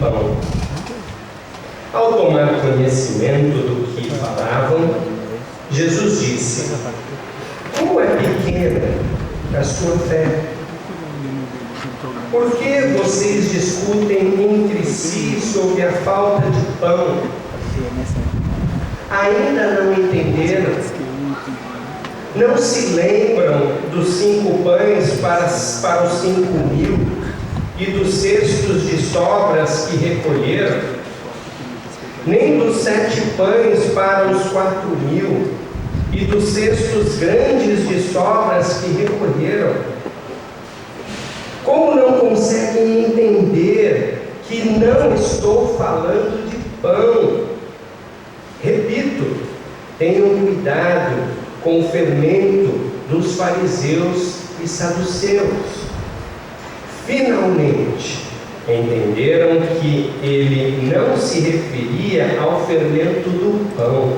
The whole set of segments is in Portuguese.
pão. Ao tomar conhecimento do que falavam, Jesus disse: como é pequena a sua fé? Por que vocês discutem entre si sobre a falta de pão? Ainda não entenderam? Não se lembram dos 5 pães para os 5.000 e dos cestos de sobras que recolheram? Nem dos 7 pães para os 4.000 e dos cestos grandes de sobras que recolheram? Como não conseguem entender que não estou falando de pão? Repito, tenham cuidado com o fermento dos fariseus e saduceus. Finalmente, entenderam que ele não se referia ao fermento do pão,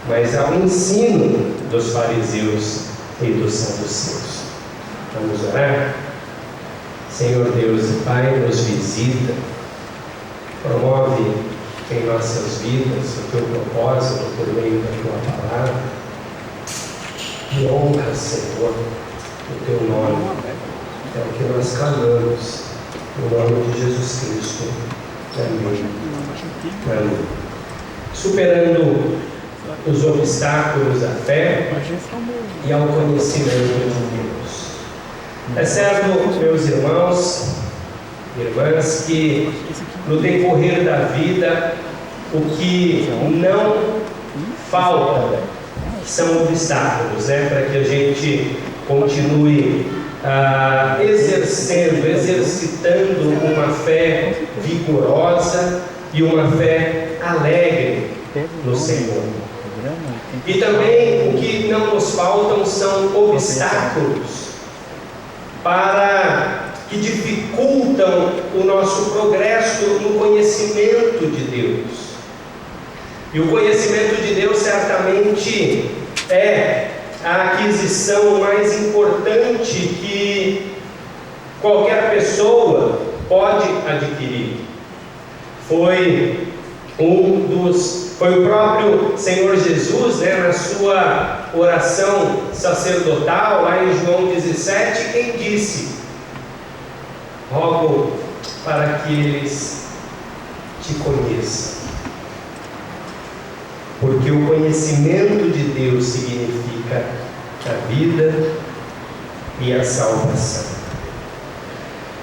mas ao ensino dos fariseus e dos saduceus. Vamos orar? Senhor Deus e Pai, nos visita, promove em nossas vidas o Teu propósito por meio da Tua palavra, e honra, Senhor, o Teu nome. É o que nós clamamos, no nome de Jesus Cristo. Amém. Amém. Superando os obstáculos da fé e ao conhecimento de Deus. É certo, meus irmãos e irmãs, que no decorrer da vida o que não falta são obstáculos, para que a gente continue exercitando uma fé vigorosa e uma fé alegre no Senhor. E também o que não nos faltam são obstáculos que dificultam o nosso progresso no conhecimento de Deus. E o conhecimento de Deus certamente é a aquisição mais importante que qualquer pessoa pode adquirir. Foi o próprio Senhor Jesus, na sua oração sacerdotal, lá em João 17, quem disse: rogo para que eles te conheçam. Porque o conhecimento de Deus significa a vida e a salvação.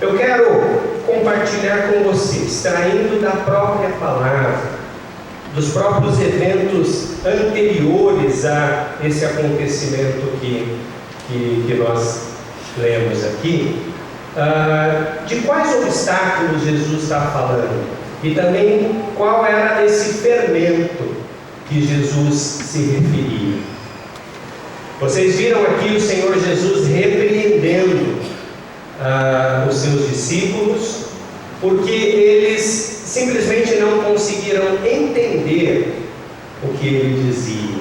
Eu quero compartilhar com você, extraindo da própria palavra, dos próprios eventos anteriores a esse acontecimento que nós lemos aqui, de quais obstáculos Jesus está falando e também qual era esse fermento que Jesus se referia. Vocês viram aqui o Senhor Jesus repreendendo os seus discípulos, porque eles simplesmente não conseguiram entender o que ele dizia.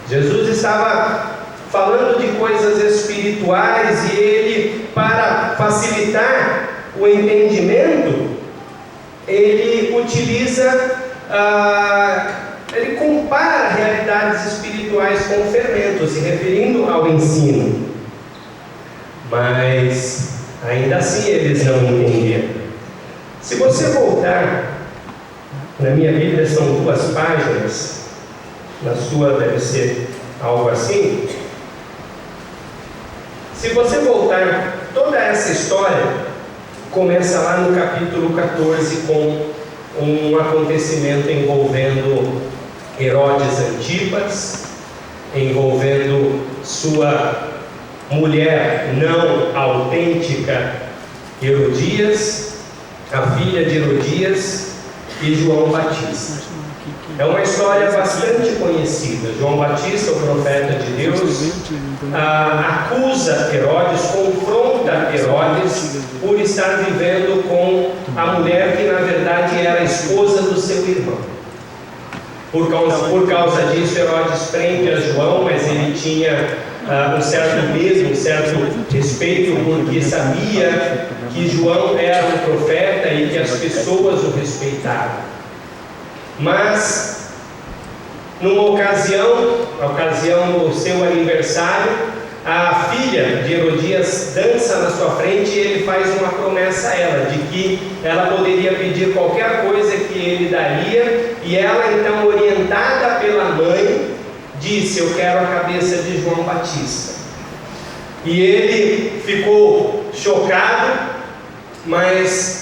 Jesus estava falando de coisas espirituais e ele, para facilitar o entendimento, ele ele compara realidades espirituais com fermentos, se referindo ao ensino. Mas ainda assim eles não entenderam. Se você voltar, na minha Bíblia são 2 páginas, na sua deve ser algo assim. Se você voltar, toda essa história começa lá no capítulo 14 com um acontecimento envolvendo Herodes Antipas, envolvendo sua mulher não autêntica Herodias, a filha de Herodias, e João Batista. É uma história bastante conhecida. João Batista, o profeta de Deus, acusa Herodes, confronta Herodes por estar vivendo com a mulher que na verdade era a esposa do seu irmão. Por causa disso, Herodes prende a João, mas ele tinha um certo medo, um certo respeito, porque sabia que João era um profeta e que as pessoas o respeitavam. Mas, numa ocasião do seu aniversário, a filha de Herodias dança na sua frente e ele faz uma promessa a ela, de que ela poderia pedir qualquer coisa que ele daria, e ela então, orientada pela mãe, disse: eu quero a cabeça de João Batista. E ele ficou chocado, mas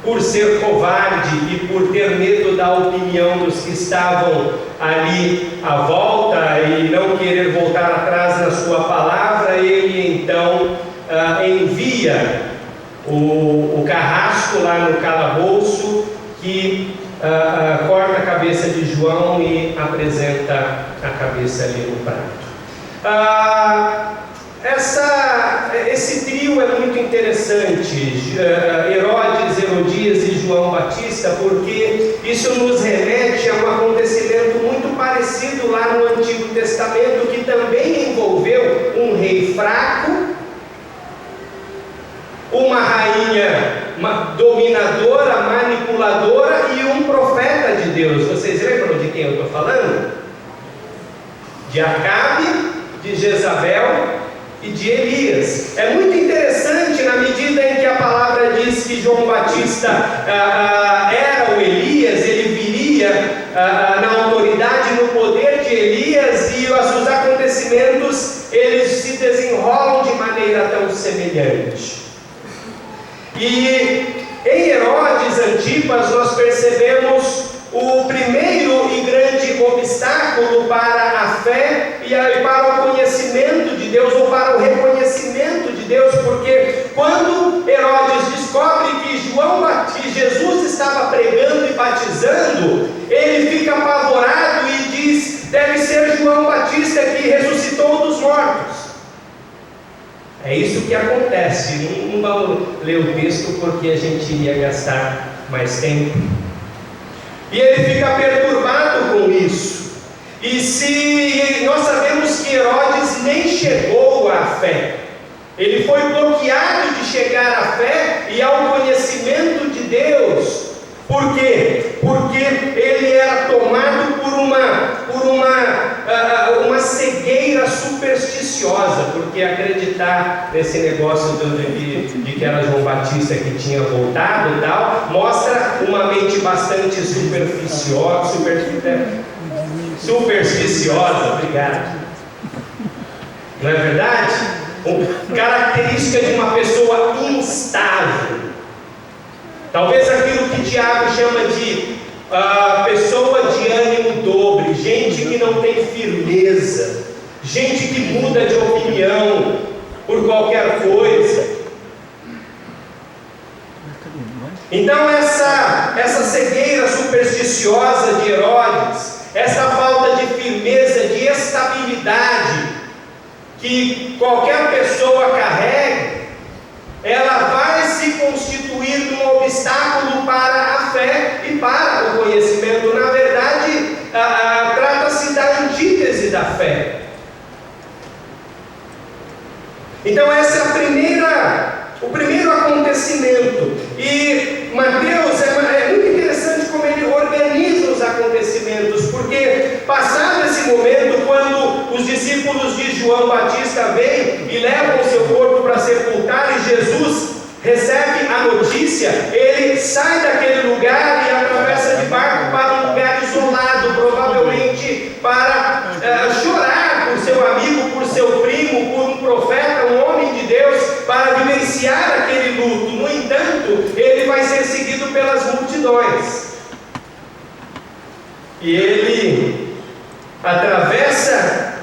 por ser covarde e por ter medo da opinião dos que estavam ali à volta e não querer voltar atrás na sua palavra, ele então envia o carrasco lá no calabouço, que corta a cabeça de João e apresenta a cabeça ali no prato. Esse trio é muito interessante, Herodes, Herodias e João Batista, porque isso nos remete a um acontecimento muito parecido lá no Antigo Testamento, que também envolveu um rei fraco, uma rainha dominadora, manipuladora e um profeta de Deus. Vocês lembram de quem eu estou falando? De Acabe, de Jezabel e de Elias. É muito interessante, na medida em que a palavra diz que João Batista era o Elias, ele viria na autoridade, no poder de Elias, e os acontecimentos eles se desenrolam de maneira tão semelhante. E em Herodes Antipas nós percebemos o primeiro e grande obstáculo para a fé e para o conhecimento de Deus, ou para o reconhecimento de Deus, porque quando Herodes descobre que Jesus estava pregando e batizando, ele fica apavorado e diz: deve ser João Batista que ressuscitou dos mortos. É isso que acontece. Não vamos ler o texto porque a gente iria gastar mais tempo. E ele fica perturbado com isso. E nós sabemos que Herodes nem chegou à fé. Ele foi bloqueado de chegar à fé e ao conhecimento de Deus. Por quê? Porque ele era tomado por uma cegueira supersticiosa, porque acreditar nesse negócio de que era João Batista que tinha voltado e tal, mostra uma mente bastante supersticiosa, obrigado. Não é verdade? Característica de uma pessoa instável. Talvez aquilo que Tiago chama de pessoa de ânimo dobre, gente que não tem firmeza, gente que muda de opinião por qualquer coisa. Então essa cegueira supersticiosa de Herodes, essa falta de firmeza, de estabilidade que qualquer pessoa carrega, ela vai se constituir num obstáculo para a fé e para o conhecimento. Na verdade, trata-se da antítese da fé. Então esse é o primeiro acontecimento. E Mateus é muito interessante como ele organiza os acontecimentos, porque passado esse momento, quando os discípulos de João Batista vêm e levam o seu corpo para sepultar, e Jesus recebe a notícia, ele sai daquele lugar e atravessa de barco para um lugar isolado, provavelmente para chorar por seu amigo, por seu primo, por um profeta, um homem de Deus, para vivenciar aquele luto. No entanto, ele vai ser seguido pelas multidões. E ele atravessa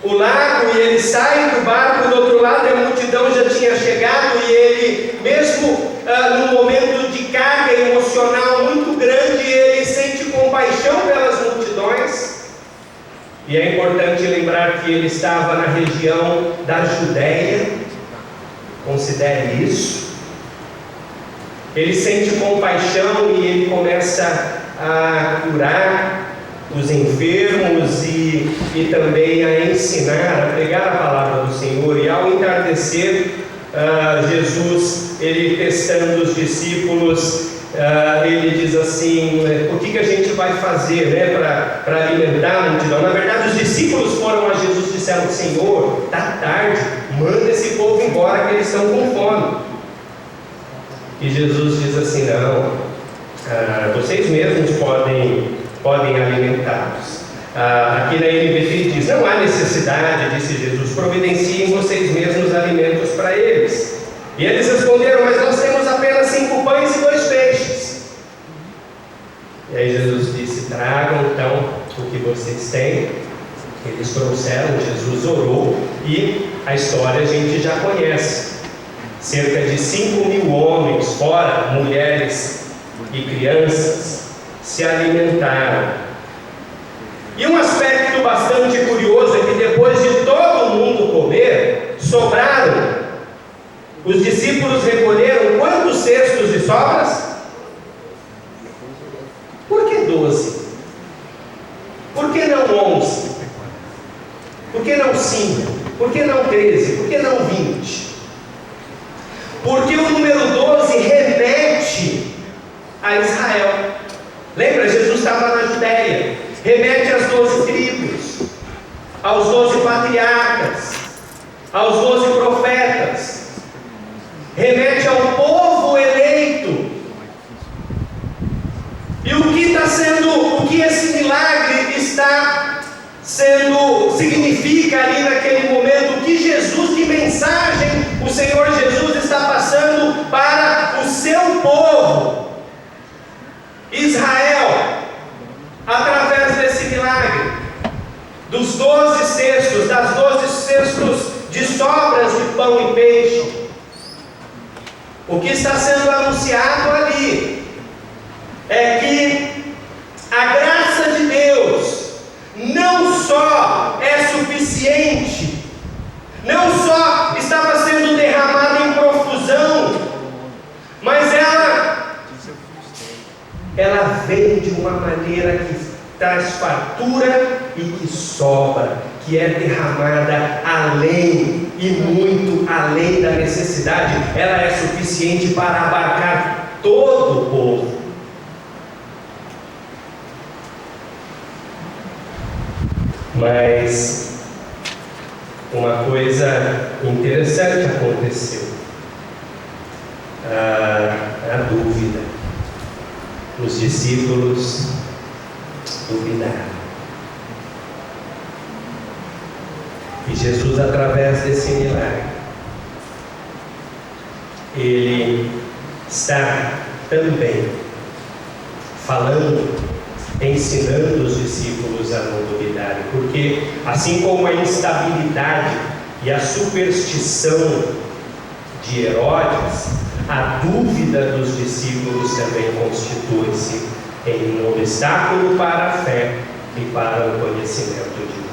o lago e ele sai do barco, do outro lado a multidão já tinha chegado, e ele, mesmo num momento de carga emocional muito grande, ele sente compaixão pelas multidões. E é importante lembrar que ele estava na região da Judéia, considere isso. Ele sente compaixão e ele começa a curar os enfermos e também a ensinar, a pregar a palavra do Senhor. E ao entardecer, Jesus, ele testando os discípulos, ele diz assim: o que a gente vai fazer, né, para alimentar a multidão? Na verdade, os discípulos foram a Jesus e disseram: Senhor, está tarde, manda esse povo embora que eles estão com fome. E Jesus diz assim: não, vocês mesmos podem alimentá-los. Aqui na NVT diz: não há necessidade, disse Jesus, providenciem vocês mesmos alimentos para eles. E eles responderam: mas nós temos apenas 5 pães e 2 peixes. E aí Jesus disse: tragam então o que vocês têm. Eles trouxeram, Jesus orou, e a história a gente já conhece. Cerca de 5.000 homens, fora mulheres e crianças, se alimentaram. E um aspecto bastante curioso é que depois de todo mundo comer, sobraram. Os discípulos recolheram quantos cestos de sobras? Por que 12? Por que não 11? Por que não 5? Por que não 13? Por que não 20? Porque o número 12 remete a Israel. Lembra? Jesus estava na Judéia. Remete às 12 tribos, aos 12 patriarcas, aos 12 profetas. Remete ao povo eleito. E o que esse milagre está sendo, significa ali naquele momento, que Jesus, que mensagem o Senhor Jesus está passando para o seu povo, Israel, através desse milagre, dos 12 cestos, das 12 cestos de sobras de pão e peixe. O que está sendo anunciado ali é que a graça de Deus não só é suficiente, não só estava sendo derramada em profusão, mas ela vem de uma maneira que traz fartura e que sobra, que é derramada além e muito além da necessidade. Ela é suficiente para abarcar todo o povo. Mas uma coisa interessante aconteceu. A dúvida. Os discípulos duvidaram. E Jesus, através desse milagre, ele está também falando, ensinando os discípulos a não duvidarem, porque assim como a instabilidade e a superstição de Herodes, a dúvida dos discípulos também constitui-se em um obstáculo para a fé e para o conhecimento de Deus.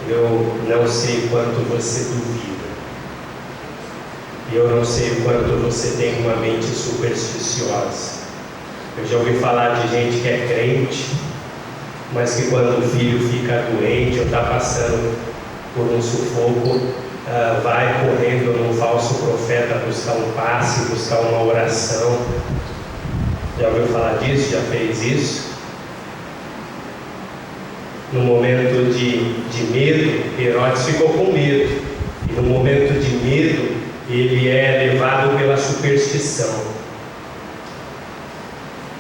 Eu não sei quanto você duvida. Eu não sei o quanto você tem uma mente supersticiosa. Eu já ouvi falar de gente que é crente, mas que quando o filho fica doente ou está passando por um sufoco, vai correndo num falso profeta buscar um passe, buscar uma oração. Já ouviu falar disso? Já fez isso? No momento de medo, Herodes ficou com medo. E no momento de medo, ele é levado pela superstição.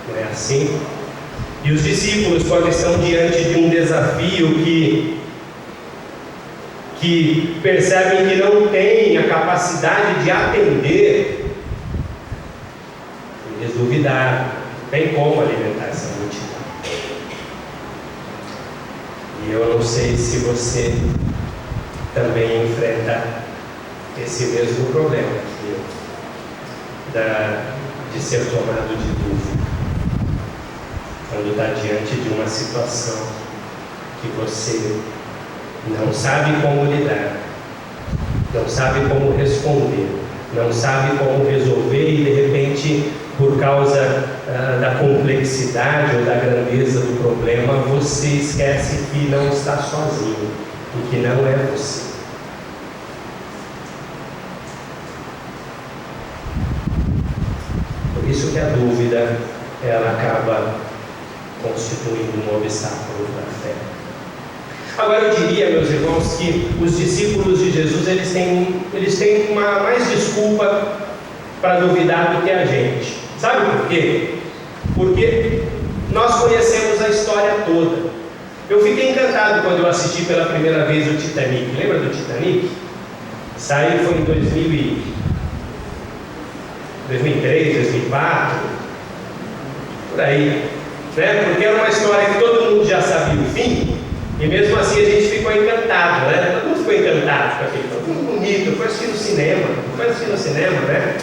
Não é assim? E os discípulos, quando estão diante de um desafio que percebem que não têm a capacidade de atender, eles duvidaram. Não tem como alimentar essa multidão. E eu não sei se você também enfrenta esse mesmo problema aqui, de ser tomado de dúvida, quando está diante de uma situação que você não sabe como lidar, não sabe como responder, não sabe como resolver, e de repente, por causa da complexidade ou da grandeza do problema, você esquece que não está sozinho, e que não é você. Por isso que a dúvida, ela acaba constituindo um obstáculo para a fé. Agora eu diria, meus irmãos, que os discípulos de Jesus, eles têm uma mais desculpa para duvidar do que a gente. Sabe por quê? Porque nós conhecemos a história toda. Eu fiquei encantado quando eu assisti pela primeira vez o Titanic. Lembra do Titanic? Saiu, foi em 2003, 2004, por aí, né? Porque era uma história que todo mundo já sabia o fim, e mesmo assim a gente ficou encantado, né? Todo mundo ficou encantado com aquilo. Foi muito bonito, foi assistir no cinema, né?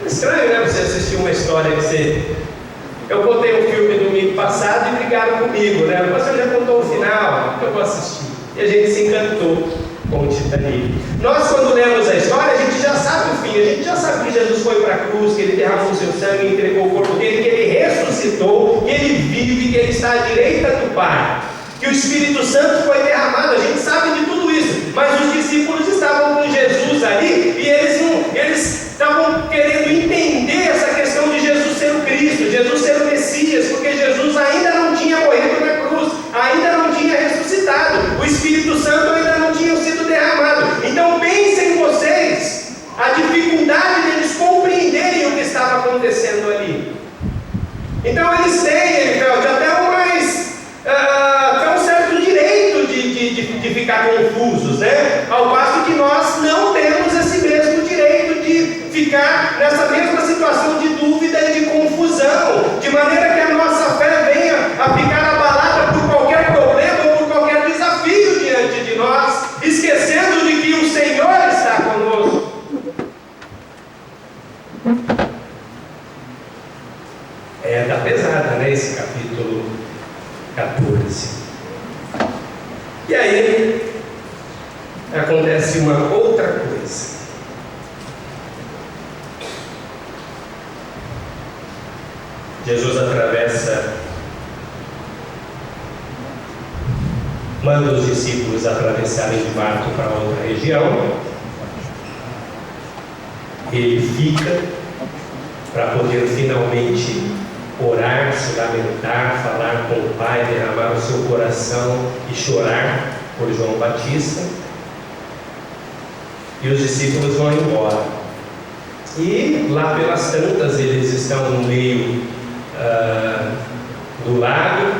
Estranho, né? Você assistir uma história que você... Eu contei um filme domingo passado e brigaram comigo, né? O pastor já contou o final, eu vou assistir. E a gente se encantou com o Titanic. Nós, quando lemos a história, a gente já sabe o fim, a gente já sabe que Jesus foi para a cruz, que ele derramou o seu sangue, entregou o corpo dele, que ele ressuscitou, que ele vive, que ele está à direita do Pai, que o Espírito Santo foi derramado. A gente sabe de tudo isso, mas os discípulos estavam com Jesus ali e eles estavam querendo entender essa questão de Jesus ser o Cristo, Jesus ser o Messias, porque Jesus ainda não tinha morrido na cruz, ainda não tinha ressuscitado, o Espírito Santo ainda não tinha sido derramado. Então pensem vocês a dificuldade deles compreenderem o que estava acontecendo ali. Então eles têm, até um certo direito de ficar confusos, né? Ao passo que nós não temos esse mesmo direito de ficar nessa mesma situação de dúvida e de confusão, de maneira que a nossa fé venha a ficar abalada por qualquer problema ou por qualquer desafio diante de nós, esquecendo de que o Senhor está conosco. Tá pesada, né, esse capítulo 14. E aí acontece uma outra coisa. Jesus manda os discípulos atravessarem de barco para outra região. Ele fica para poder finalmente orar, se lamentar, falar com o Pai, derramar o seu coração e chorar por João Batista. E os discípulos vão embora. E lá pelas tantas eles estão no meio do lago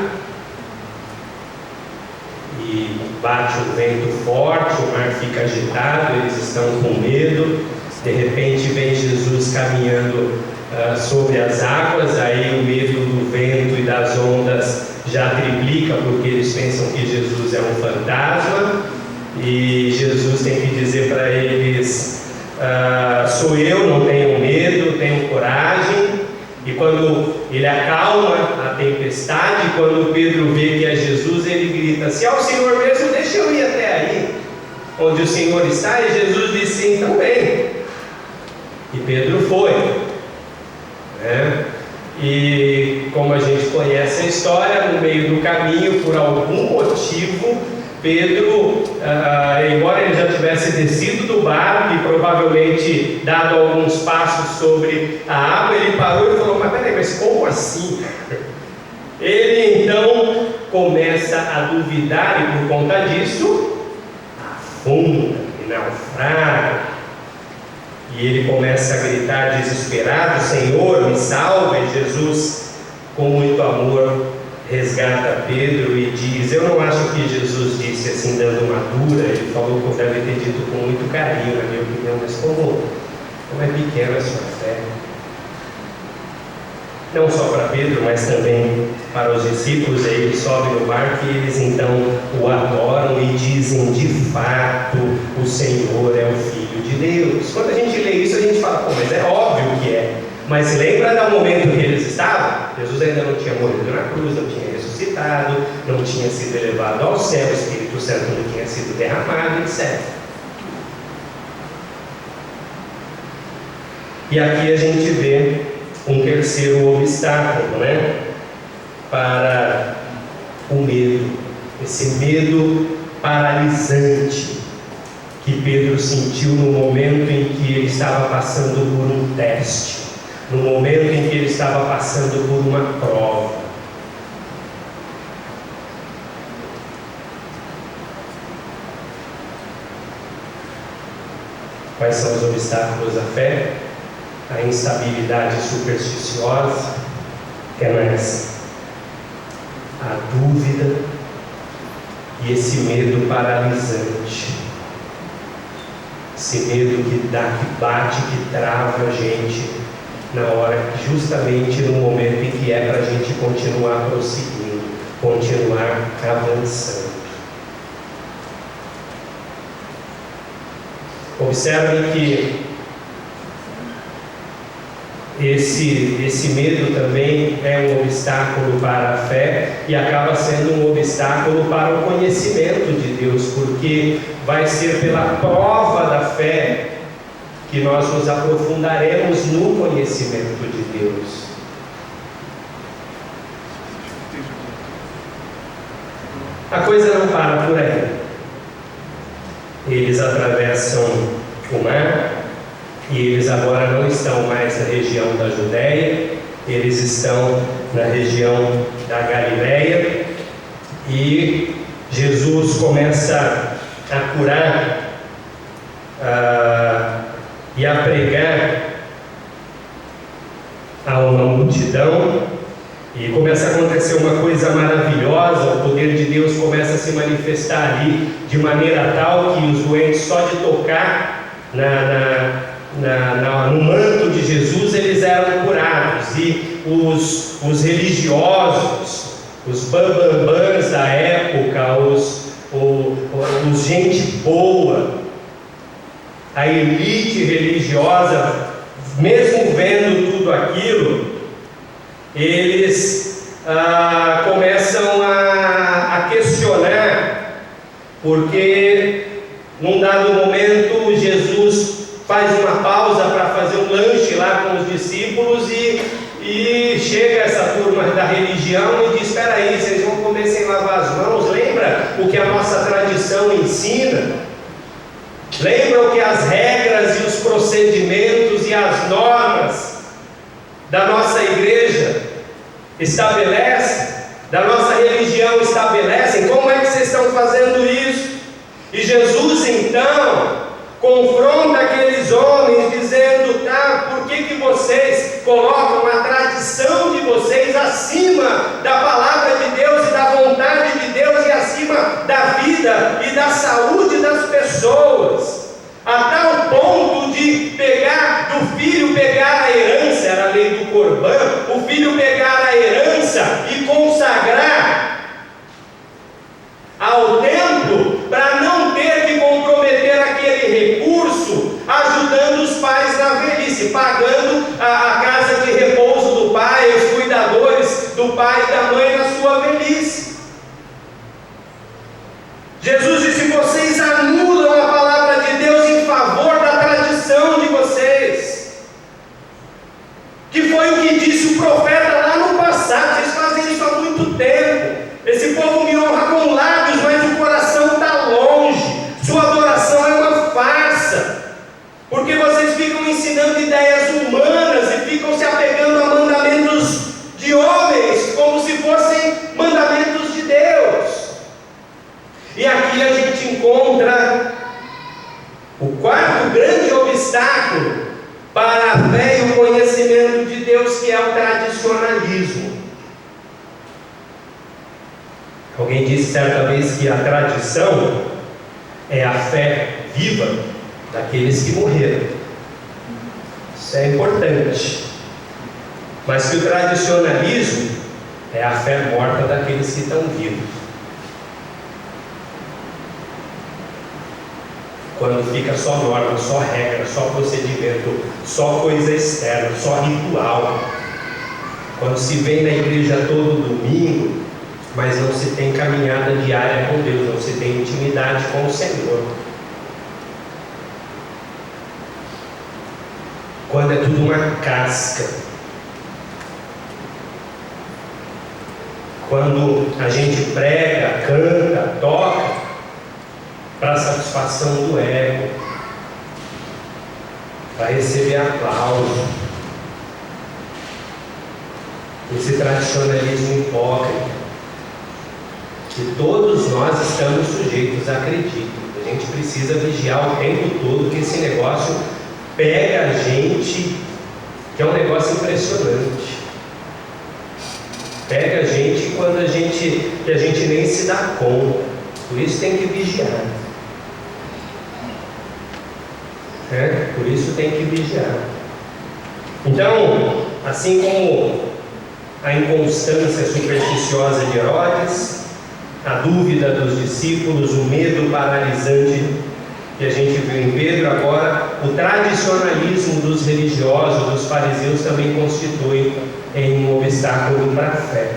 e bate um vento forte, o mar fica agitado, eles estão com medo. De repente vem Jesus caminhando sobre as águas, aí o medo do vento e das ondas já triplica, porque eles pensam que Jesus é um fantasma, e Jesus tem que dizer para eles: sou eu, não tenham medo, tenham coragem. E quando ele acalma a tempestade, quando Pedro vê que é Jesus, ele grita: se é o Senhor mesmo, deixa eu ir até aí onde o Senhor está. E Jesus disse: sim, então vem. E Pedro foi, né? E como a gente conhece a história, no meio do caminho, por algum motivo, Pedro, embora ele já tivesse descido do barco e provavelmente dado alguns passos sobre a água, ele parou e falou: mas peraí, mas como assim? Ele então começa a duvidar e por conta disso afunda e naufraga. E ele começa a gritar desesperado: Senhor, me salva. E Jesus, com muito amor, resgata Pedro e diz... Eu não acho que Jesus disse assim dando uma dura, ele falou que deve ter dito com muito carinho, na minha opinião, mas como é pequena a sua fé. Não só para Pedro, mas também para os discípulos. Aí ele sobe no barco e eles então o adoram e dizem: de fato, o Senhor é o Filho de Deus. Quando a gente lê isso, a gente fala: pô, mas é óbvio que é. Mas lembra do momento que eles estavam? Jesus ainda não tinha morrido na cruz, não tinha ressuscitado, não tinha sido elevado ao céu, o Espírito Santo não tinha sido derramado, etc. E aqui a gente vê um terceiro obstáculo, né, para o medo. Esse medo paralisante que Pedro sentiu no momento em que ele estava passando por um teste, no momento em que ele estava passando por uma prova. Quais são os obstáculos à fé? A instabilidade supersticiosa, a dúvida e esse medo paralisante. Esse medo que bate, que trava a gente na hora, justamente no momento em que é para a gente continuar prosseguindo, continuar avançando. Observem que esse medo também é um obstáculo para a fé e acaba sendo um obstáculo para o conhecimento de Deus, porque vai ser pela prova da fé que nós nos aprofundaremos no conhecimento de Deus. A coisa não para por aí. Eles atravessam o mar e eles agora não estão mais na região da Judéia, eles estão na região da Galileia, e Jesus começa a curar e a pregar a uma multidão, e começa a acontecer uma coisa maravilhosa. O poder de Deus começa a se manifestar ali de maneira tal que os doentes, só de tocar no manto de Jesus, eles eram curados, e os religiosos, os bambambãs da época, os gente boa, a elite religiosa, mesmo vendo tudo aquilo, eles começam a questionar, porque num dado momento Jesus faz uma pausa para fazer um lanche lá com os discípulos, e chega essa turma da religião e diz: espera aí, vocês vão comer sem lavar as mãos? Lembra o que a nossa tradição ensina? Lembra o que as regras e os procedimentos e as normas da nossa igreja estabelecem, da nossa religião estabelecem? Como é que vocês estão fazendo isso? E Jesus então confronta aqueles homens dizendo: tá, por que vocês colocam a tradição de vocês acima da palavra de Deus e da vontade de Deus, e acima da vida e da saúde das pessoas, a tal ponto de do filho pegar a herança? Era a lei do Corbã, o filho pegar a herança e consagrar ao templo, para não ter que comprometer aquele recurso, ajudando os pais na velhice, pagando a casa de repouso do pai, os cuidadores do pai e da mãe na sua velhice. Jesus disse: vocês anulam a palavra de Deus em favor da tradição de vocês, que foi o que disse o profeta lá no passado. Vocês fazem isso há muito tempo. Esse povo me honra com lábios, mas o coração está longe. Sua adoração é uma farsa, porque vocês ficam ensinando ideias humanas e ficam se apegando a mandamentos de homens, como se fossem mandamentos de Deus. E aqui a gente encontra o quarto grande obstáculo para a fé e o conhecimento de Deus, que é o tradicionalismo. Alguém disse certa vez que a tradição é a fé viva daqueles que morreram. Isso é importante. Mas que o tradicionalismo é a fé morta daqueles que estão vivos. Quando fica só norma, só regra, só procedimento, só coisa externa, só ritual. Quando se vem na igreja todo domingo, mas não se tem caminhada diária com Deus, não se tem intimidade com o Senhor. Quando é tudo uma casca. Quando a gente prega, canta, toca, para a satisfação do ego, para receber aplauso. Esse tradicionalismo hipócrita, que todos nós estamos sujeitos, acredito. A gente precisa vigiar o tempo todo, que esse negócio pega a gente, que é um negócio impressionante. Pega a gente quando a gente nem se dá conta. Por isso tem que vigiar. Por isso tem que vigiar. Então, assim como a inconstância supersticiosa de Herodes, a dúvida dos discípulos, o medo paralisante que a gente viu em Pedro, agora o tradicionalismo dos religiosos, dos fariseus, também constitui um obstáculo para a fé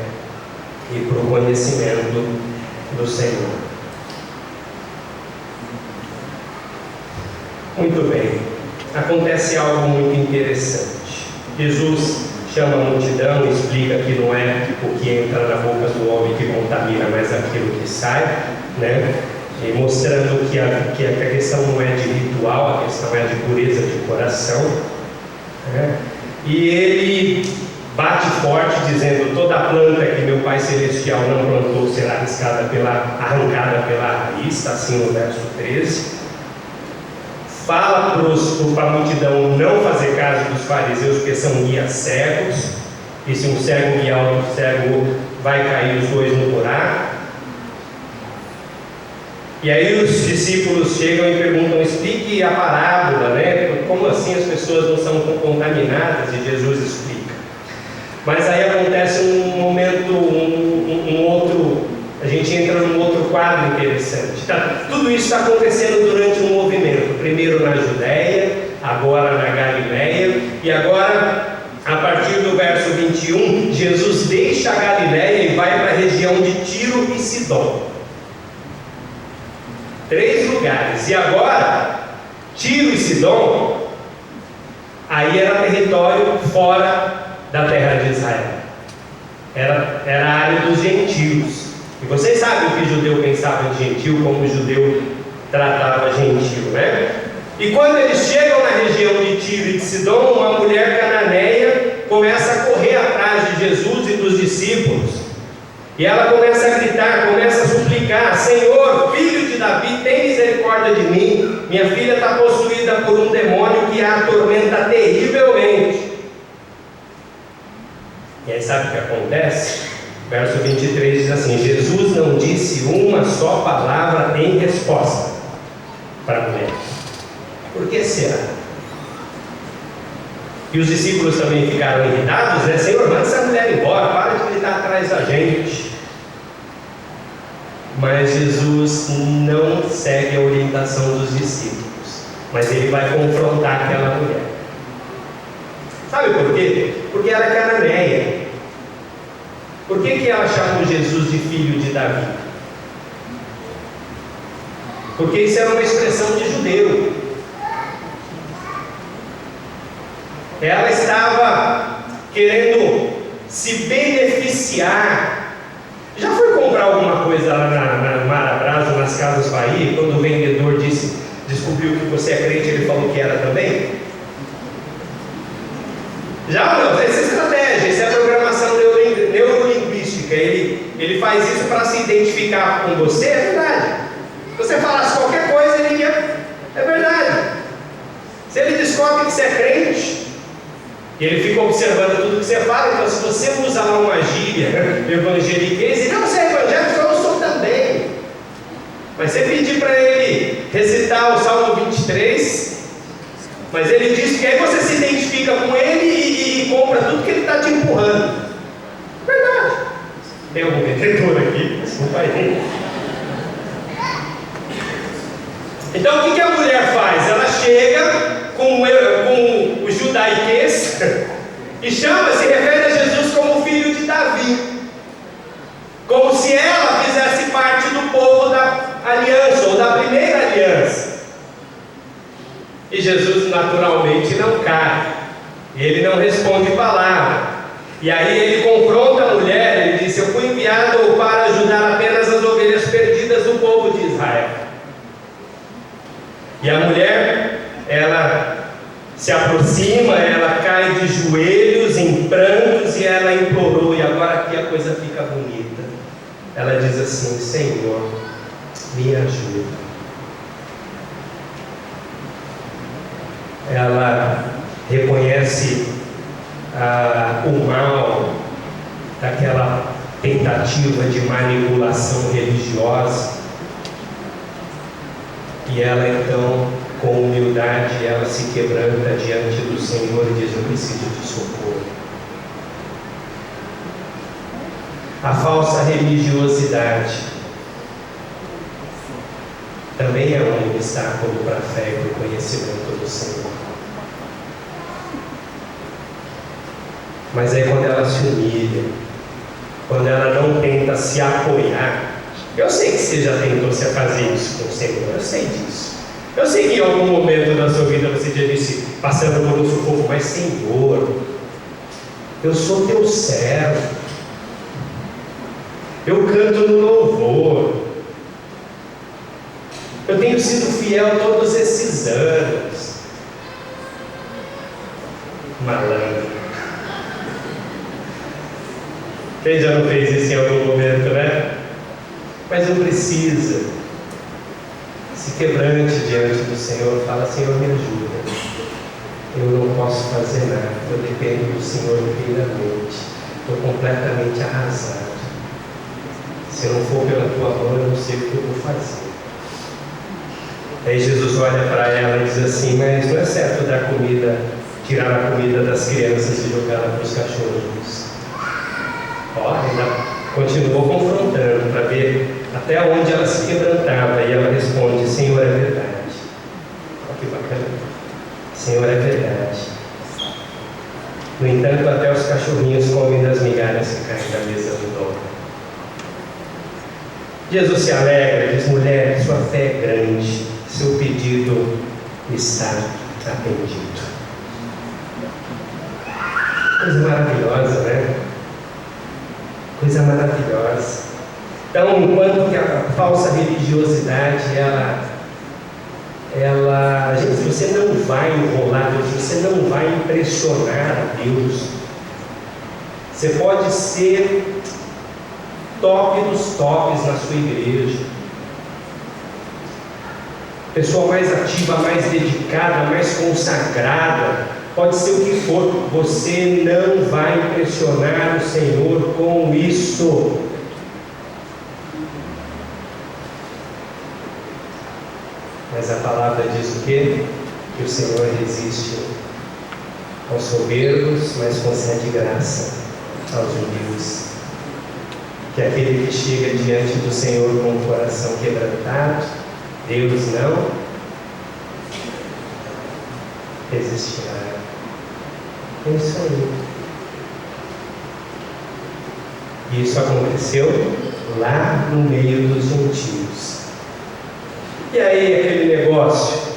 e para o conhecimento do Senhor. Muito bem, acontece algo muito interessante. Jesus chama a multidão, explica que não é o que entra na boca do homem que contamina, mas aquilo que sai, né? E mostrando que a questão não é de ritual, a questão é de pureza de coração, né? E ele bate forte dizendo: toda planta que meu Pai Celestial não plantou será arrancada pela raiz, está assim no verso 13. Fala para a multidão não fazer caso dos fariseus, porque são guias cegos, e se um cego guiar outro cego, vai cair os dois no buraco. E aí os discípulos chegam e perguntam: explique a parábola, né? Como assim as pessoas não são contaminadas? E Jesus explica. Mas aí acontece um momento, a gente entra num outro quadro interessante. Tudo isso está acontecendo durante um movimento, primeiro na Judéia, agora na Galiléia, e agora, a partir do verso 21, Jesus deixa a Galiléia e vai para a região de Tiro e Sidom. 3 lugares. E agora, Tiro e Sidom, aí era território fora da terra de Israel. Era a área dos gentios. E vocês sabem o que o judeu pensava de gentil, como o judeu tratava gentil, né? E quando eles chegam na região de Tiro e de Sidom, uma mulher cananeia começa a correr atrás de Jesus e dos discípulos. E ela começa a gritar, começa a suplicar: Senhor, filho de Davi, tem misericórdia de mim. Minha filha está possuída por um demônio que a atormenta terrivelmente. E aí sabe o que acontece? Verso 23 diz assim: Jesus não disse uma só palavra em resposta para a mulher. Por que será? E os discípulos também ficaram irritados, né? Senhor, manda essa mulher embora, para de gritar atrás da gente. Mas Jesus não segue a orientação dos discípulos, mas ele vai confrontar aquela mulher. Sabe por quê? Porque ela é cananeia. Por que ela chamou Jesus de filho de Davi? Porque isso era uma expressão de judeu. Ela estava querendo se beneficiar. Já foi comprar alguma coisa lá na Marabras ou nas Casas Bahia, quando o vendedor descobriu que você é crente, ele falou que era também? Já ou não? Essa é estratégia, isso é programação neurolinguística. Ele faz isso para se identificar com você, é verdade. Se você falasse qualquer coisa, ele ia. É verdade. Se ele descobre que você é crente, e ele fica observando tudo que você fala, então se você usa lá uma gíria evangeliquez, ele não, você é evangélico, eu sou também. Mas você pedir para ele recitar o Salmo 23, mas ele diz que aí você se identifica com ele e compra tudo que ele está te empurrando. Verdade. Tem algum vendedor aqui? Desculpa aí. Então o que a mulher faz? Ela chega com o judaiquês e se refere a Jesus como filho de Davi, como se ela fizesse parte do povo da aliança, ou da primeira aliança. E Jesus naturalmente não cai, ele não responde palavra. E aí ele confronta a mulher, ele diz: eu fui enviado para ajudar apenas as ovelhas perdidas do povo de Israel. se aproxima, ela cai de joelhos em prantos e ela implorou. E agora aqui a coisa fica bonita. Ela diz assim: Senhor, me ajuda. Ela reconhece o mal daquela tentativa de manipulação religiosa, e ela então, com humildade, ela se quebranta diante do Senhor e diz: eu preciso de socorro. A falsa religiosidade também é um obstáculo para a fé e para o conhecimento do Senhor. Mas aí quando ela se humilha, quando ela não tenta se apoiar, eu sei que você já tentou se fazer isso com o Senhor, eu sei disso. Eu sei que em algum momento da sua vida você já disse, passando por um sufoco, mas Senhor, eu sou teu servo, eu canto no louvor, eu tenho sido fiel todos esses anos. Malandro. Quem já não fez isso em algum momento, né? Mas não precisa. Se quebrante diante do Senhor, fala: Senhor, me ajuda. Eu não posso fazer nada, eu dependo do Senhor inteiramente. Estou completamente arrasado. Se não for pela tua mão, eu não sei o que eu vou fazer. Aí Jesus olha para ela e diz assim: mas não é certo dar comida, tirar a comida das crianças e jogá-la para os cachorros. Ó, ainda continuou confrontando para ver até onde ela se quebrantava, e ela responde: Senhor, é verdade. Olha que bacana. Senhor, é verdade. No entanto, até os cachorrinhos comem das migalhas que caem da mesa do dono. Jesus se alegra, diz: mulher, sua fé é grande, seu pedido está atendido. Coisa maravilhosa, né? Coisa maravilhosa. Então, enquanto que a falsa religiosidade, gente, você não vai enrolar Deus, você não vai impressionar a Deus. Você pode ser top dos tops na sua igreja, pessoa mais ativa, mais dedicada, mais consagrada, pode ser o que for, você não vai impressionar o Senhor com isso. Mas a palavra diz o quê? Que o Senhor resiste aos soberbos, mas concede graça aos humildes. Que aquele que chega diante do Senhor com o coração quebrantado, Deus não resistirá. É isso aí. E isso aconteceu lá no meio dos gentios. E aí aquele negócio,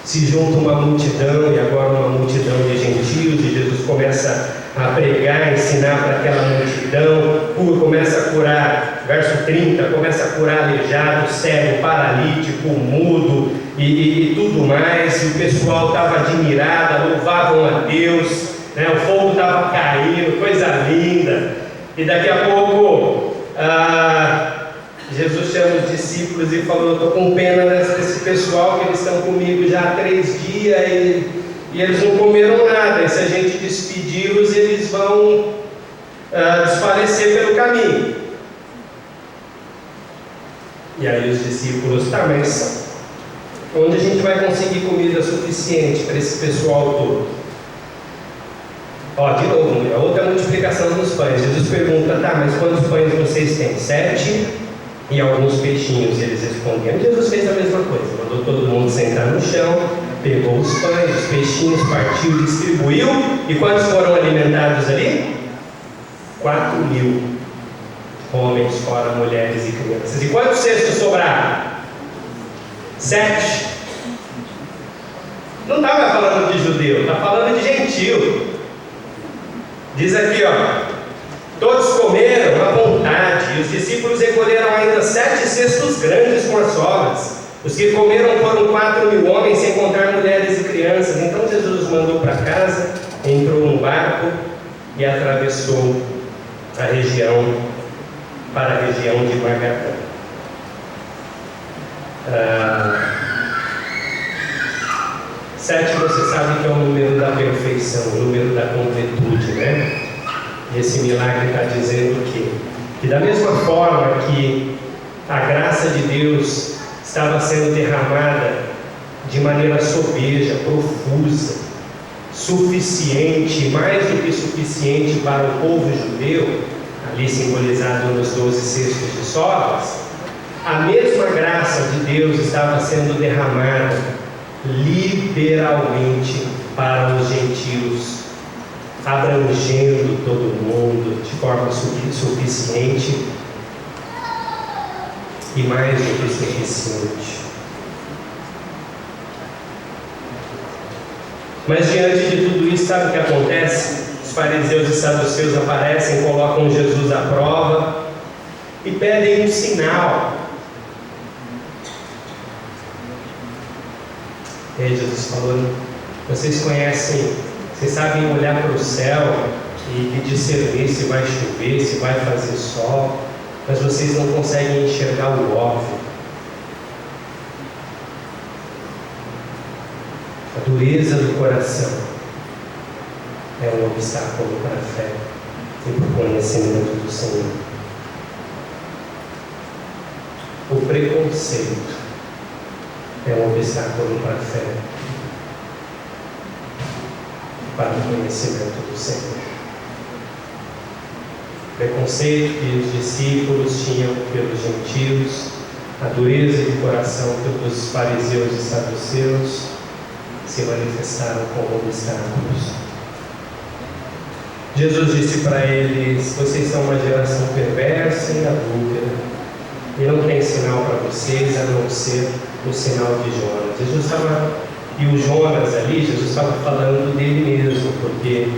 se junta uma multidão, e agora uma multidão de gentios, e Jesus começa a pregar, ensinar para aquela multidão, começa a curar, verso 30, começa a curar aleijado, cego, paralítico, mudo e tudo mais, e o pessoal estava admirado, louvavam a Deus, né? O fogo estava caindo, coisa linda, e daqui a pouco Jesus chama os discípulos e falou: eu estou com pena desse pessoal, que eles estão comigo já há 3 dias e eles não comeram nada, e se a gente despedi-los, eles vão desfalecer pelo caminho. E aí os discípulos: tá, mas onde a gente vai conseguir comida suficiente para esse pessoal todo? Ó, de novo, a outra multiplicação dos pães. Jesus pergunta: tá, mas quantos pães vocês têm? 7 e alguns peixinhos. E eles responderam. Jesus fez a mesma coisa, mandou todo mundo sentar no chão, pegou os pães, os peixinhos, partiu, distribuiu. E quantos foram alimentados ali? 4.000 homens, fora mulheres e crianças. E quantos cestos sobraram? 7. Não estava falando de judeu, está falando de gentil. Diz aqui, ó: todos comeram à vontade, e os discípulos recolheram ainda 7 cestos grandes com as sobras. Os que comeram foram 4.000 homens, sem contar mulheres e crianças. Então Jesus os mandou para casa, entrou num barco e atravessou para a região de Magadã. 7, você sabe que é o número da perfeição, o número da completude, né? E esse milagre está dizendo que da mesma forma que a graça de Deus estava sendo derramada de maneira sobeja, profusa, suficiente, mais do que suficiente para o povo judeu, ali simbolizado nos 12 cestos de sobras, a mesma graça de Deus estava sendo derramada liberalmente para os gentios, abrangendo todo mundo de forma suficiente e mais do que suficiente. Mas diante de tudo isso, sabe o que acontece? Os fariseus e saduceus aparecem, colocam Jesus à prova e pedem um sinal. E aí Jesus falou: vocês conhecem, vocês sabem olhar para o céu e discernir se vai chover, se vai fazer sol, mas vocês não conseguem enxergar o óbvio. A dureza do coração é um obstáculo para a fé e para o conhecimento do Senhor. O preconceito é um obstáculo para a fé e para o conhecimento do Senhor. O preconceito que os discípulos tinham pelos gentios, a dureza de coração dos fariseus e saduceus se manifestaram como obstáculos. Jesus disse para eles: vocês são uma geração perversa e adúltera, e não tem sinal para vocês a não ser o sinal de Jonas. Jesus estava, e o Jonas ali, Jesus estava falando dele mesmo, porque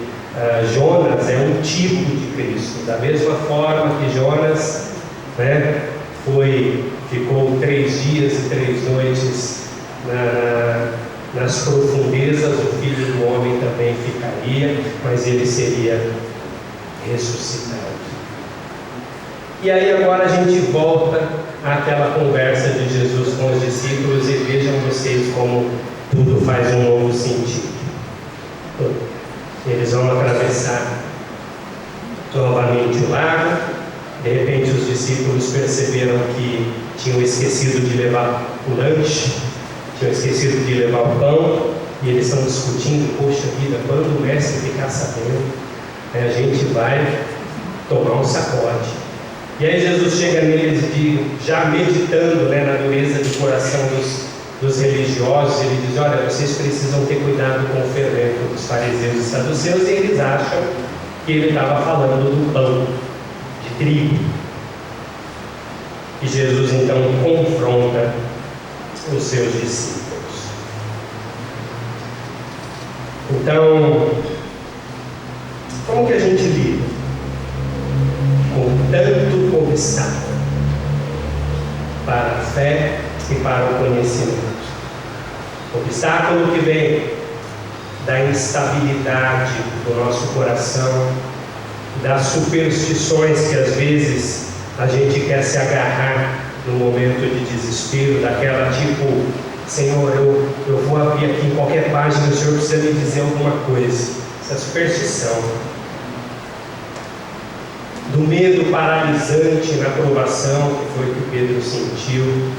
Jonas é um tipo de Cristo. Da mesma forma que Jonas, né, ficou 3 dias e 3 noites nas profundezas, o Filho do Homem também ficaria, mas ele seria ressuscitado. E aí agora a gente volta àquela conversa de Jesus com os discípulos e vejam vocês como tudo faz um novo sentido. Eles vão atravessar novamente o lago. De repente os discípulos perceberam que tinham esquecido de levar o lanche, tinham esquecido de levar o pão, e eles estão discutindo: poxa vida, quando o mestre ficar sabendo, a gente vai tomar um sacode. E aí Jesus chega neles e, já meditando, na dureza de coração dos religiosos, ele diz: olha, vocês precisam ter cuidado com o fermento dos fariseus e saduceus. E eles acham que ele estava falando do pão de trigo. E Jesus então confronta os seus discípulos. Então, como que a gente lida com tanto obstáculo para a fé e para o conhecimento? Obstáculo que vem da instabilidade do nosso coração, das superstições que às vezes a gente quer se agarrar no momento de desespero, daquela tipo: Senhor, eu vou abrir aqui em qualquer página, o Senhor precisa me dizer alguma coisa. Essa superstição. Do medo paralisante na provação, que foi o que Pedro sentiu.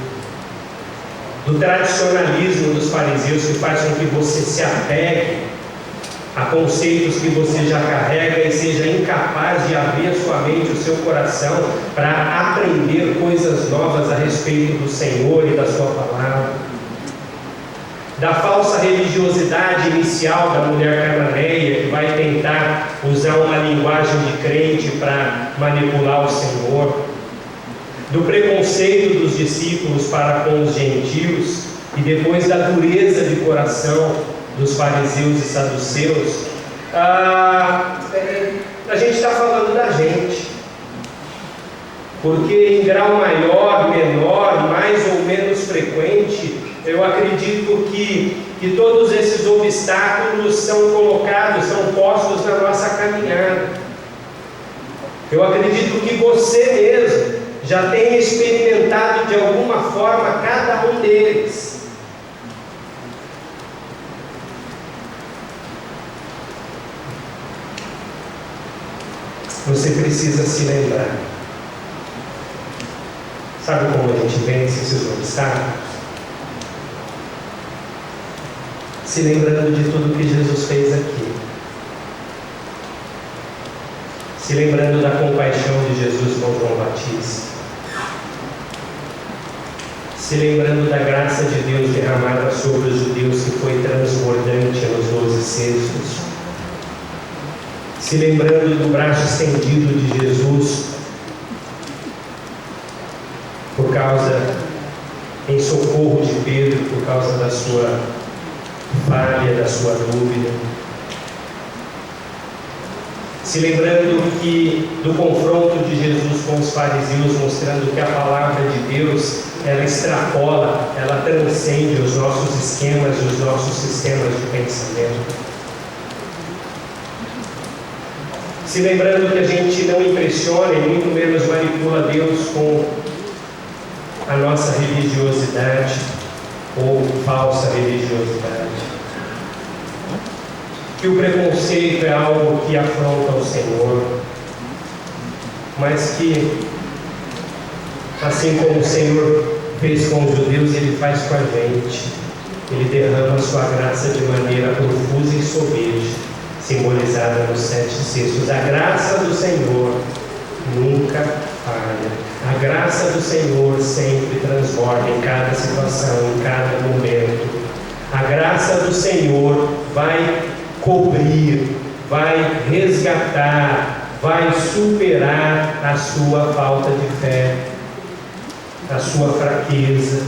Do tradicionalismo dos fariseus, que faz com que você se apegue a conceitos que você já carrega e seja incapaz de abrir a sua mente, o seu coração, para aprender coisas novas a respeito do Senhor e da sua palavra. Da falsa religiosidade inicial da mulher cananeia, que vai tentar usar uma linguagem de crente para manipular o Senhor. Do preconceito dos discípulos para com os gentios, e depois da dureza de coração dos fariseus e saduceus. A gente está falando da gente, porque em grau maior, menor, mais ou menos frequente, eu acredito que todos esses obstáculos são colocados, são postos na nossa caminhada. Eu acredito que você mesmo já tem experimentado de alguma forma cada um deles. Você precisa se lembrar. Sabe como a gente vence esses obstáculos? Se lembrando de tudo que Jesus fez aqui. Se lembrando da compaixão de Jesus com João Batista. Se lembrando da graça de Deus derramada sobre os judeus, que foi transbordante nos 12 cestos. Se lembrando do braço estendido de Jesus por causa, em socorro de Pedro, por causa da sua falha, da sua dúvida. Se lembrando do confronto de Jesus com os fariseus, mostrando que a palavra de Deus, ela extrapola, ela transcende os nossos esquemas, os nossos sistemas de pensamento. Se lembrando que a gente não impressiona e muito menos manipula Deus com a nossa religiosidade ou falsa religiosidade. Que o preconceito é algo que afronta o Senhor, mas que, assim como o Senhor fez com os judeus, Ele faz com a gente. Ele derrama a sua graça de maneira profusa e soberba, simbolizada nos 7 cestos. A graça do Senhor nunca falha. A graça do Senhor sempre transborda em cada situação, em cada momento. A graça do Senhor vai cobrir, vai resgatar, vai superar a sua falta de fé, a sua fraqueza.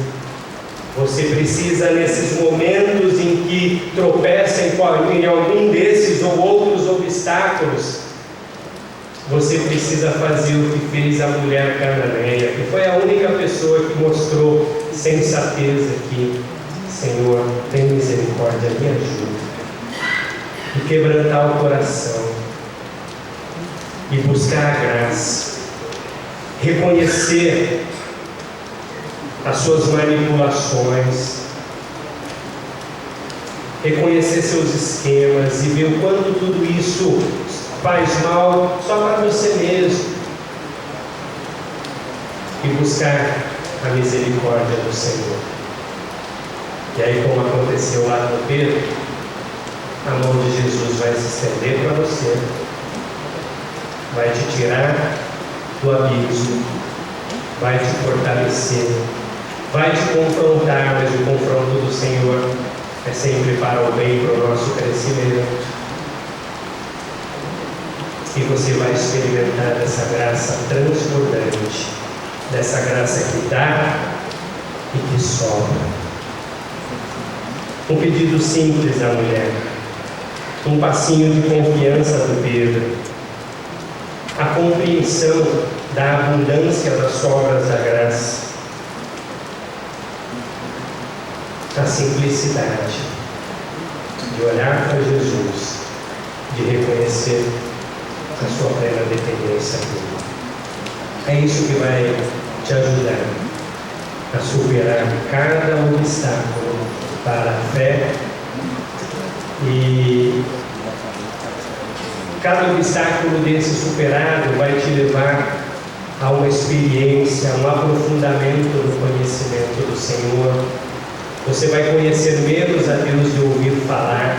Você precisa, nesses momentos em que tropeça em algum desses ou outros obstáculos, você precisa fazer o que fez a mulher cananeia, que foi a única pessoa que mostrou sensatez aqui. Senhor, tem misericórdia, me ajuda. E quebrantar o coração. E buscar a graça. Reconhecer as suas manipulações. Reconhecer seus esquemas e ver o quanto tudo isso faz mal só para você mesmo. E buscar a misericórdia do Senhor. E aí, como aconteceu lá no Pedro, a mão de Jesus vai se estender para você, vai te tirar do abismo, vai te fortalecer, vai te confrontar, mas o confronto do Senhor é sempre para o bem, para o nosso crescimento. E você vai experimentar dessa graça transbordante, dessa graça que dá e que sobra. Um pedido simples da mulher, um passinho de confiança do Pedro, a compreensão da abundância das sobras da graça, a simplicidade de olhar para Jesus, de reconhecer a sua plena dependência dele. É isso que vai te ajudar a superar cada obstáculo para a fé, e cada obstáculo desse superado vai te levar a uma experiência, a um aprofundamento no conhecimento do Senhor. Você vai conhecer menos a Deus de ouvir falar,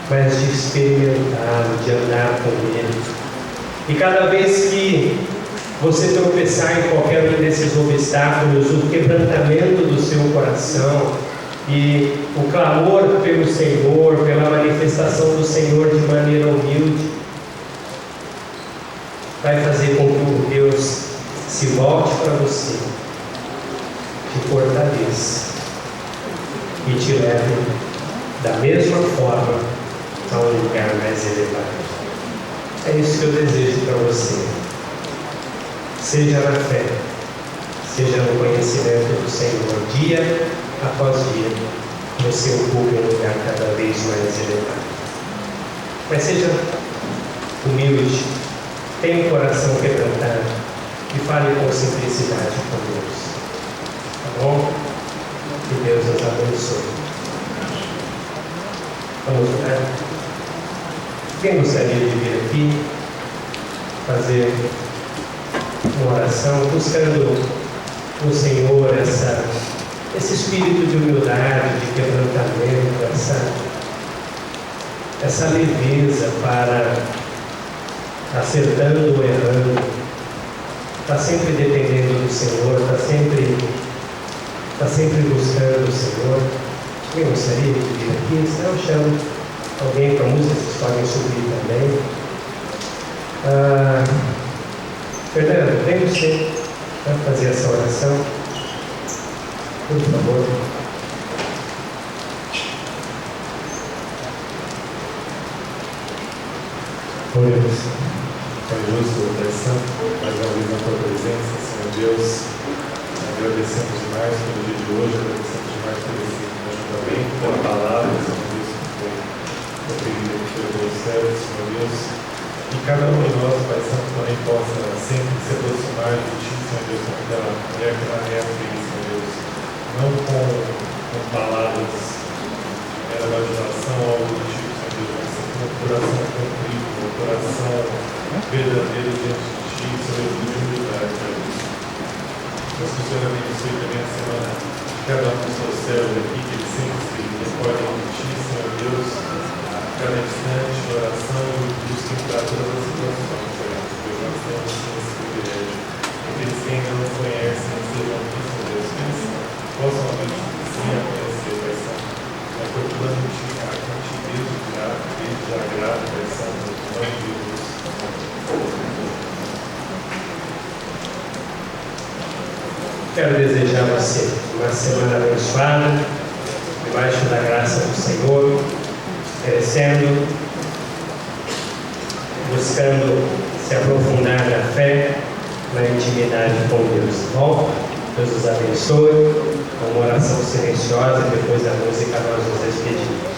mas de experimentá-lo, de andar com Ele. E cada vez que você tropeçar em qualquer um desses obstáculos, o quebrantamento do seu coração e o clamor pelo Senhor, pela manifestação do Senhor de maneira humilde, vai fazer com que o Deus se volte para você, te fortaleça e te leve da mesma forma a um lugar mais elevado. É isso que eu desejo para você. Seja na fé, seja no conhecimento do Senhor, dia após dia, você ocupe um lugar cada vez mais elevado. Mas seja humilde, tenha um coração quebrantado e fale com simplicidade com Deus. Tá bom? Que Deus nos abençoe. Vamos orar? Quem gostaria de vir aqui fazer uma oração buscando no Senhor esse espírito de humildade, de quebrantamento, essa leveza para, acertando ou errando, está sempre dependendo do Senhor, está sempre buscando o Senhor. Quem gostaria de vir aqui? Se não, chamo alguém para música, vocês podem subir também. Fernando, vem você para fazer essa oração, por favor. Oremos. Pai justo, Pai santo, mais uma vez na tua presença, Senhor Deus, agradecemos demais pelo dia de hoje, agradecemos demais por esse ajudamento, pela palavra, Senhor Deus, que foi proferida aqui pelo teu servo, Senhor Deus, e cada um de nós, Pai santo, também possa sempre se aproximar de ti, Senhor Deus, como aquela mulher que ela é feliz, Senhor Deus, não com palavras, era imaginação ou algo do tipo, Senhor Deus, mas sim com o coração contrito, um coração verdadeiro diante de ti, Senhor, de humildade, Pai Deus. Mas que o Senhor abençoe também a semana de cada um dos seus servos aqui, que eles sempre se recordem de ti, Senhor Deus, cada instante de oração e busquem para todas as situações, Senhor, porque nós temos esse privilégio. Aqueles que ainda não conhecem, sejam aqui, Senhor Deus, que eles possam sim a conhecer, Pai Santo, mas procurando te desde já grato, Pai Santo, em nome de Jesus. Quero desejar a você uma semana abençoada, debaixo da graça do Senhor, crescendo, buscando se aprofundar na fé, na intimidade com Deus. Tá bom? Deus os abençoe. Uma oração silenciosa, depois da música nós nos despedimos.